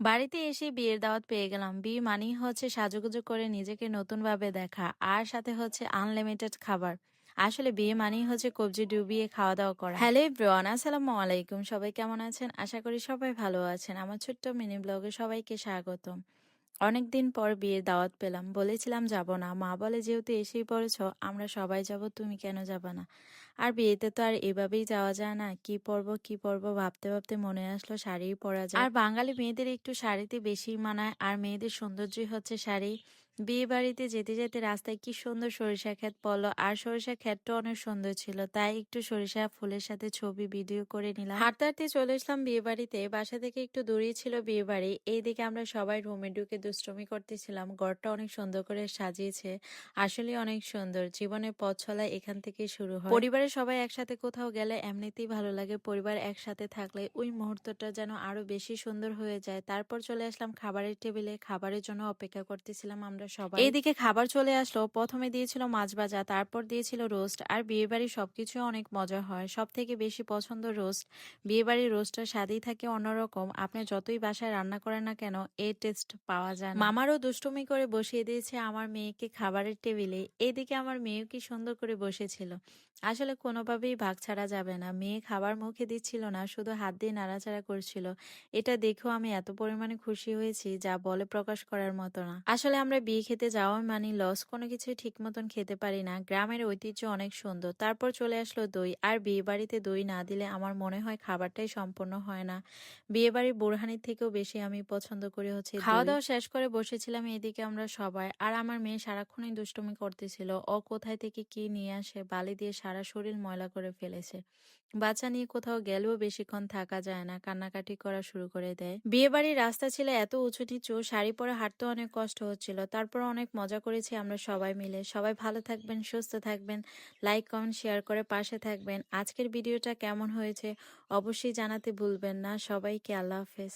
বাড়িতে এসে বিয়ের দাওয়াত পেয়ে গেলাম। বিয়ে মানেই হচ্ছে সাজুগুজু করে নিজেকে নতুনভাবে দেখা, আর সাথে হচ্ছে আনলিমিটেড খাবার। আসলে বিয়ে মানেই হচ্ছে কবজি ডুবিয়ে খাওয়া দাওয়া করা। হ্যালো এভরিওয়ান, আসসালামু আলাইকুম। সবাই কেমন আছেন? আশা করি সবাই ভালো আছেন। আমার ছোট্ট মিনি ব্লগে সবাইকে স্বাগতম। অনেকদিন পর বিয়ের দাওয়াত পেলাম, বলেছিলাম যাব না, মা বলে যেহেতু এসেই পড়েছ আমরা সবাই যাব, তুমি কেন যাবা না। আর বিয়েতে তো আর এভাবেই যাওয়া যায় না, কি পরবো কি পরবো ভাবতে ভাবতে মনে আসলো শাড়িই পরা যায়। আর বাঙালি মেয়েদের একটু শাড়িতে বেশি মানায়, আর মেয়েদের সৌন্দর্যই হচ্ছে শাড়ি। বিয়ে বাড়িতে যেতে যেতে রাস্তায় কি সুন্দর সরিষা ক্ষেত পড়লো, আর সরিষা ক্ষেতটা অনেক সুন্দর ছিল, তাই একটু সরিষা ফুলের সাথে ছবি ভিডিও করে নিলাম। হাঁটতে হাঁটতে চলে আসলাম বিয়ে বাড়িতে। বাসা থেকে একটু দূরেই ছিল বিয়ে বাড়ি। এইদিকে আমরা সবাই রুমে ঢুকে দুষ্টুমি করতেছিলাম। ঘরটা অনেক সুন্দর করে সাজিয়েছে, আসলে অনেক সুন্দর। জীবনের পথ চলা এখান থেকেই শুরু হয়। পরিবারের সবাই একসাথে কোথাও গেলে এমনিতেই ভালো লাগে, পরিবার একসাথে থাকলে ওই মুহূর্তটা যেন আরো বেশি সুন্দর হয়ে যায়। তারপর চলে আসলাম খাবারের টেবিলে, খাবারের জন্য অপেক্ষা করতেছিলাম আমরা সবাই। এইদিকে খাবার চলে আসলো। প্রথমে দিয়েছিল মাছ ভাজা, তারপর দিয়েছিল রোস্ট। আর বিয়ে বাড়ির সবকিছু অনেক মজা হয়, সব থেকে বেশি পছন্দ রোস্ট। বিয়ে বাড়ির রোস্টটা স্বাদই থাকে অন্যরকম, আপনি যতই বাসায় রান্না করেন না কেন এই টেস্ট পাওয়া যায় না। মামারও দুষ্টুমি করে বসিয়ে দিয়েছে আমার মেয়েকে খাবারের টেবিলে। এদিকে আমার মেয়েও কি সুন্দর করে বসেছিল। আসলে কোনোভাবেই ভাগ ছাড়া যাবে না। মেয়ে খাবার মুখে দিচ্ছিল না, শুধু হাত দিয়ে নাড়াচাড়া করছিল। এটা দেখেও আমি এত পরিমাণে খুশি হয়েছি যা বলে প্রকাশ করার মতো না। আসলে আমরা বিয়ে খেতে যাওয়া মানে লস, কোনো কিছু ঠিক মতন খেতে পারি না। গ্রামের ঐতিহ্য অনেক সুন্দর। তারপর চলে আসলো দই, আর বিয়ে বাড়িতে দই না দিলে আমার মনে হয় খাবারটাই সম্পূর্ণ হয় না। বিয়ে বাড়ির বোরহানির থেকেও বেশি আমি পছন্দ করি হচ্ছে খাওয়া দাওয়া শেষ করে বসেছিলাম এদিকে আমরা সবাই, আর আমার মেয়ে সারাক্ষণই দুষ্টুমি করতেছিল। ও কোথায় থেকে কি নিয়ে আসে, বালি দিয়ে সারা শরীর ময়লা করে ফেলেছে। বাচ্চা নিয়ে কোথাও গেলেও বেশিক্ষণ থাকা যায় না, কান্নাকাটি করা শুরু করে দেয়। বিয়ে বাড়ির রাস্তা ছিল এত উঁচু নিচু, শাড়ি পরে হাঁটতে অনেক কষ্ট হচ্ছিল। তারপর অনেক মজা করেছি আমরা সবাই মিলে। সবাই ভালো থাকবেন, সুস্থ থাকবেন, লাইক কমেন্ট শেয়ার করে পাশে থাকবেন। আজকের ভিডিওটা কেমন হয়েছে অবশ্যই জানাতে ভুলবেন না। সবাইকে আল্লাহ হাফেজ।